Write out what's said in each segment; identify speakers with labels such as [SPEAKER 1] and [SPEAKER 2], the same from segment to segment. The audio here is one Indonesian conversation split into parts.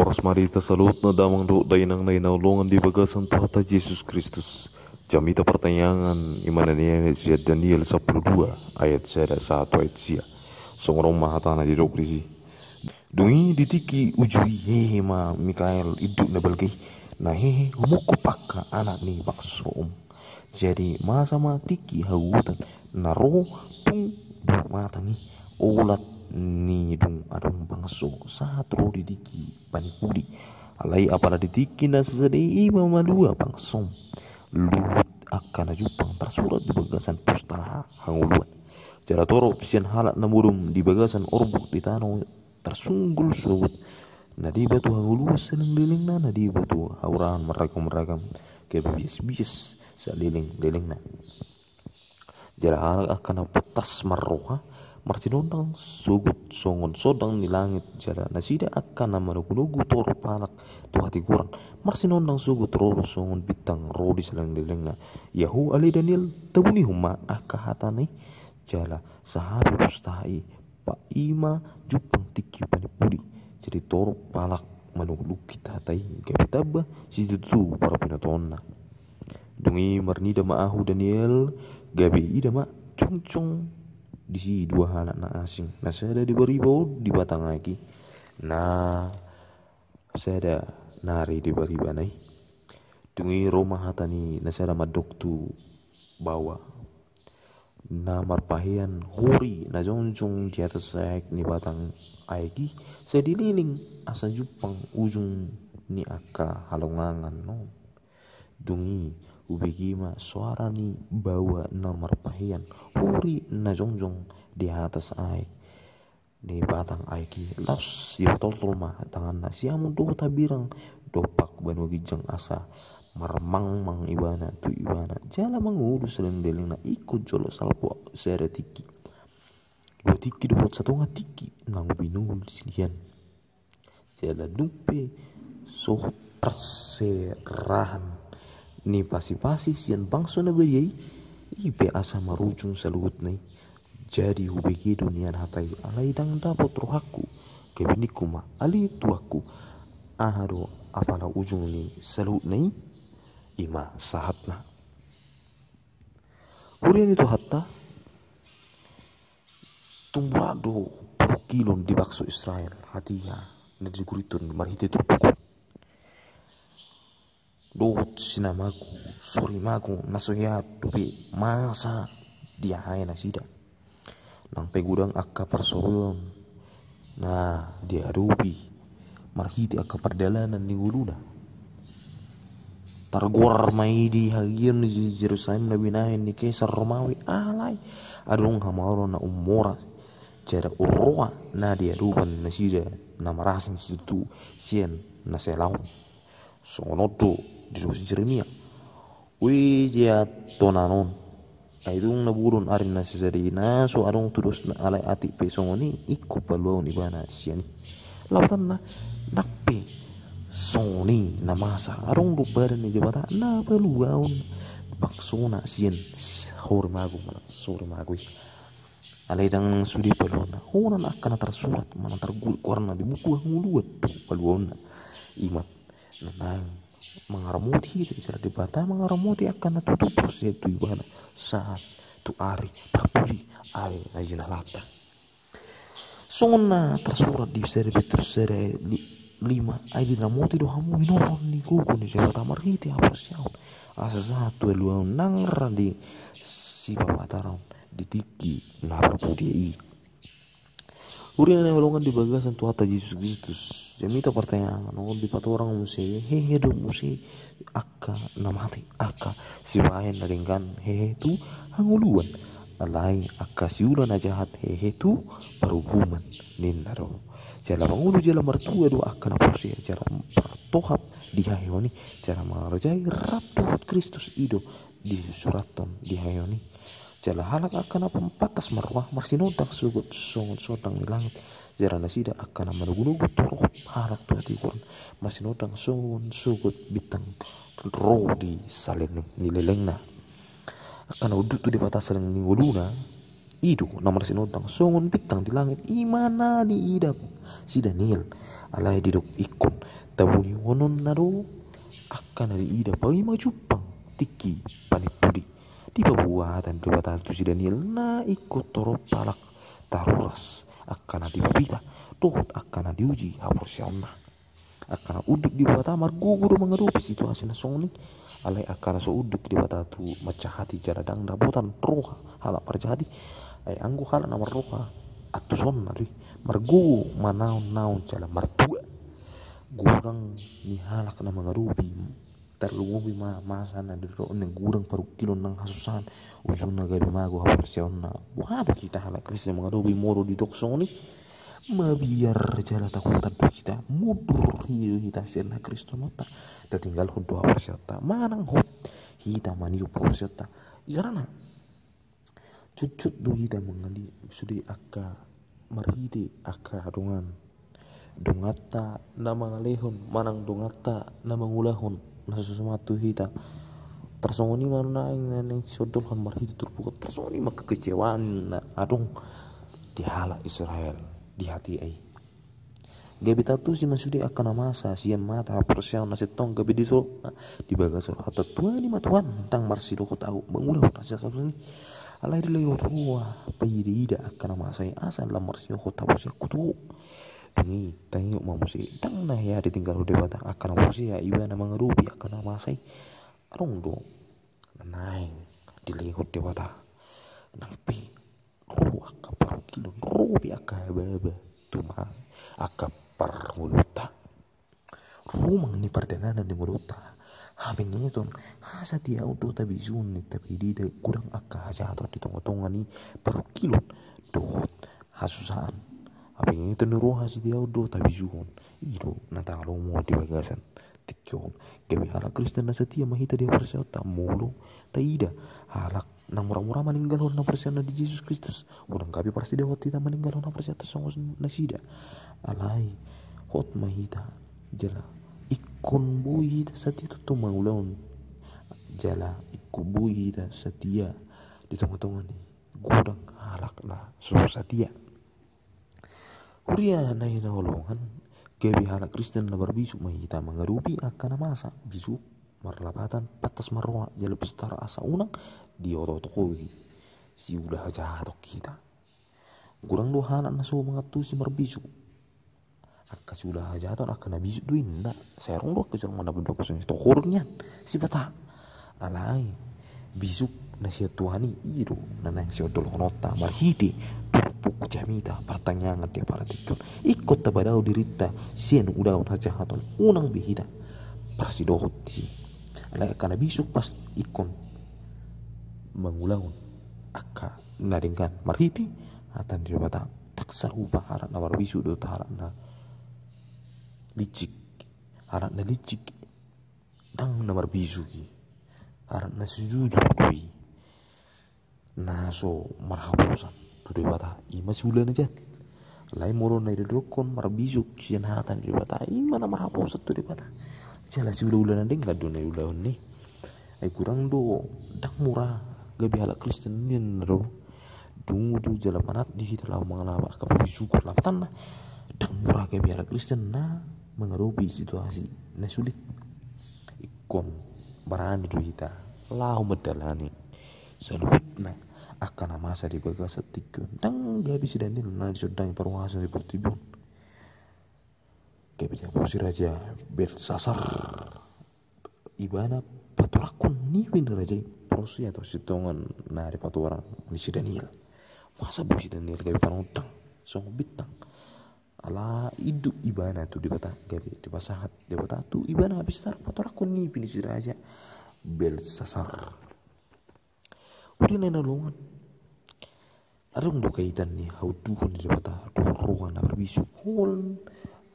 [SPEAKER 1] Oras marita salut na damang do dainang nainaulungan di bagasan Tuhan Yesus Kristus. Jamita pertanyaan iman niya Daniel 12 ayat 1 ayat sia. Songrong mahatana di dokrisi. Dungi ditiki ujui hehe ma Mikael iduk na balgi. Na hehe humukup akka anak ni bakso. Jadi masa tiki hautan naro tung matangi ulat ni dung adong bangso satro didiki panipudi alai apala ditiki na sesedei mama dua bangso luhut akan jupang tersurat di bagasan pustaha hanguluan cara toro pisian halak namurum di bagasan orbuk di tanah tersunggul suwut nadi batu hanguluan seneng na nadi batu haurahan meragam kebias saliling na jara halak akan petas marroha marsinondang sugut songon sodang ni langit jala nasida akan nama nugu toro palak tu hati kurang marsinondang sugut roro songon bitang rodi selang dilengna yahu ali Daniel tabuni huma akahatani jala sahabi pustahai pa ima jupang tiki panipudi jadi toro palak manuluk kita hatai kapitaba situ para pinatonna dungi marnida maahu Daniel gabi ida ma congcong di si dua anak na asing nah saya ada di baribaw di batang lagi nah saya ada nari di baribanai dungi rumah hatani nah saya ada madok tu bawa na marpahian huri na jonjong di atas saya ni batang aiki saya dililing asa jupang ujung ni aka halongangan no dungi ubegima suara ni bawa nomor pahian huri na jongjong di atas aik di batang aiki los di tol rumah tangan nasi amun do tabirang dopak banu gijang asa marmang mang ibana tu ibana jala mangurus selendeling na ikut jolo salpo sere tiki dua tiki dua satu tiki nang binul disinian jala dupe so perserahan ni pasi sian bangso na beriai ipe asa marujung saluhut nai jadi hubegi dunia hatai alai dang dapat rohaku kebiniku ma ali tuaku ahado apala ujung ni saluhut nai ima sahatna hurian itu hatta tumburado kilon di bakso Israel hatiya na diguritun marhite turpukun dohut sinamaku sorimaku nasoya dupi masa dia hai nasida nang pegudang akka persorion nah dia dupi marhiti akka perdalanan ni guluna targor mai di hagian di Jerusalem nabi nahin ni Kaisar Romawi alai adong hamaro na umora jada urroa na dia dupan nasida na marasan situ sien na selaun songonodo di dosi Jeremia wi dia tonanon aidung naburun arin nasi sadina so adong terus na alai ati pesongoni ikut paluan ibana siani lautan na nakpe soni na masa adong lubaran ni jabata na paluan baksona sien hormagu mana sormagu alai dang sudi paluan honan akan tersurat mana tergul karena di buku nguluat paluan imat nanang mengaramoti itu cara dibata mengaramoti akan tutup proses itu ibana saat tu ari berbudi ari najina lata sona tersurat di seri berseri 5 ari namoti do hamu inoron ni kuku ni jabata marhiti hapus yaun asa satu luang nangra di si babataran di tiki na berbudi i Urian yang golongan di bagasan Tuhan Yesus Kristus. Jamita pertanyaan, di patu orang musi, hehe do musi, akka namati, akka si bahen naringkan hehe tu hanguluan, alai akka si ulan jahat hehe tu perhukuman ninaro. Jala mangulu jala mertua do akka napusi, cara pertohap di hayoni, cara mengerjai rap Tuhan Kristus ido di suratan di hayoni. Jala halak akan apa patas marwah marsinodang sugut songon sodang di langit jarana sida akan manugunugu torok halak tu hati kon masih nodang songon sugut bitang ro di salen nilelengna akan udut tu di batas salen ninguluna idu namar sinodang songon bitang di langit imana di idap sida nil alai didok ikon tabuni wonon nado akan dari ida pagi majupang tiki panipudi di babuatan di batas tu sida nil na ikut torop palak taruras akan di babita tuhut akan diuji haporsionna akan uduk di bawah tamar gugur mengerupi situasi nasoni alai akan so uduk di bawah tu macah hati jaradang dabotan roha halak perjadi ai anggu halak namar roha atu sonna di margu manaun jala martua gurang ni halak na mengerupi terlungubi masa na diro neng gurang paru kilo nang hasusan ujung na gabi mago haporsionna wada kita halak Kristen mengerupi moro di doksoni mabiar jala takutan tu kita mudur hiu kita sena Kristonota da tinggal hudu haporsiota manang hot hita maniu haporsiota jarana cucut do hita mengali sudi akka marhide akka dongan dongata nama ngalehon manang dongata nama ngulahon nasusumatu hita tersongoni mana yang sodolhan marhide turpukot tersongoni maka kekecewaan na adong dihala Israel di hati ai gabi tatu si masudi akan masa sian mata persian nasi tong gabi di sol di bagasor hatta tuan ni matuan tang marsilo ko tahu mengulah nasi ini alai di leo tua payiri ida akan masa asal la marsio ko tahu si kutu ni tangi mamusi tang na ya ditinggal udah bata akan mamusi ya iba na mengerupi akan masa arong do naing di leo dewata nampi ruak kapar kilo rupi akah baba tuma akah par muluta rumang ni perdana di muluta habingnya itu hasa dia udah tapi zun tapi di kurang akah jatuh di tongga-tongga ni per kilo dot hasusan habingnya itu nuruh hasi dia udah tapi zun itu nata kalau mau di bagasan tikyon gabi halak Kristen na setia mahita dia persiota mulu taida halak na mura-mura meninggal na persiana di Yesus Kristus urang gabi pasti dia hot kita meninggal na persiata songos nasida alai hot mahita jala ikon bui hita setia tu maulon jala ikku bui hita setia di tengah-tengah ni gudang halak na suruh setia Huria na inaulongan gabi halak Kristen na berbisuk mahita mengerupi akan masa bisuk marlapatan patas marwa jala bestar asa unang di ototokogi si udah jahatok kita gurang do hanak na so mangatu si marbisuk akka si udah jahaton akan nabisuk do inda serong do kejar mana benda kosong itu hornya si bata alai bisuk na si tuhani ido nanang si odol honota marhiti turpuk jamita pertanyaan dia para tikon ikut tabadau dirita sien udah jahaton unang bihita persidohot si alai akan bisuk pas ikon mengulang akka naringkan marhiti atan di bata taksa ubah harat na barbisu do harat na licik dang na barbisu ki harat na sujujur doi na so marhabusan do bata ima sulan aja lai moro na dokon marbisu sian hatan di bata ima na marhabusan do bata jala si ulan ding kadone ulan ni ai kurang do dak murah gabi halak Kristen ni naro dungu du jala panat di hita lau mengalaba kapabi syukur lapatan na dak murah gabi halak Kristen na mengerupi situasi na sulit ikon barani du hita lau medalani salut na akan masa di bagas setikun dang gabi sidanil na disodang perwahasan di pertibun gabi dia posisi raja Belsasar ibana paturakun ni win raja prosi atau sitongan na di patuaran di si Daniel masa bu si Daniel gabi panutang song bitang ala idu ibana tu di bata gabi di pasahat di bata tu ibana habis tar paturakun ni pilih si raja Belsasar udah nena longan ada do kaitan ni hau duhun di bata do ruang na berbisu hol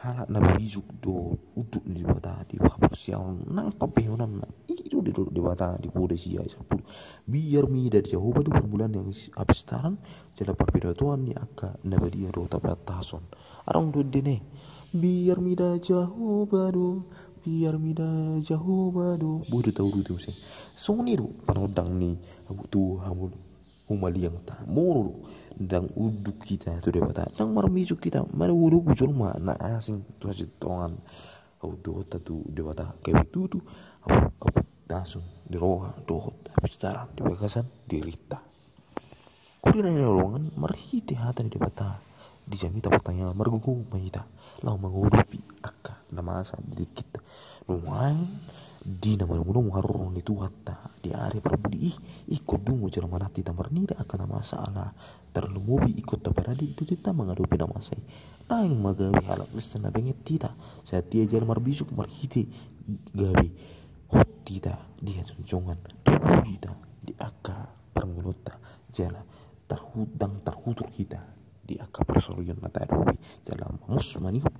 [SPEAKER 1] halak na bijug do udut di bata di hapus siang nang papehonan na itu di bata di pode sia sapul biar mi dari jauh badu perbulan yang habis taran jala perbeda tuan ni aka na badia do tapat tason arang do dene biar mi da jauh badu biar mi da jauh badu bodo tahu du sing soni do panodang ni aku tu hamul humali yang tak moro dang uduk kita tu dia bata dang marmisuk kita mana uduk ujul mana asing tu aja tongan do tu dia bata kayak itu tu apa langsung di roha dohot habis taran di bagasan dirita kuliah dari ruangan marhiti hatan di bata di jamita pertanyaan margugu mahita lau mengurupi akka nama asa di kita lumayan di nama muno muharron itu hatta di area perbudi ikut dungu jalan manati tamar nida akan nama masalah terlalu mobi ikut tabaradi itu kita menghadapi nama saya naing magawi halak listen na benget tita saat dia jalan marbisuk marhiti gabi hot tita dia junjungan tubuh kita di akka permuluta jala terhutur kita di akka persoalan mata dobi jalan mus maniup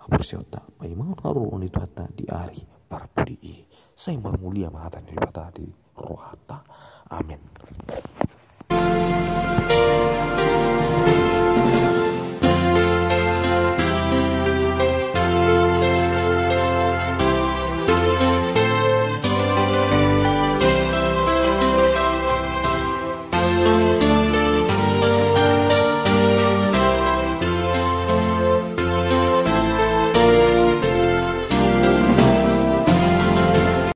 [SPEAKER 1] bersiota paimangon haron itu hatta di ari para pudi saya mulia mahatan di bata di rohata amin.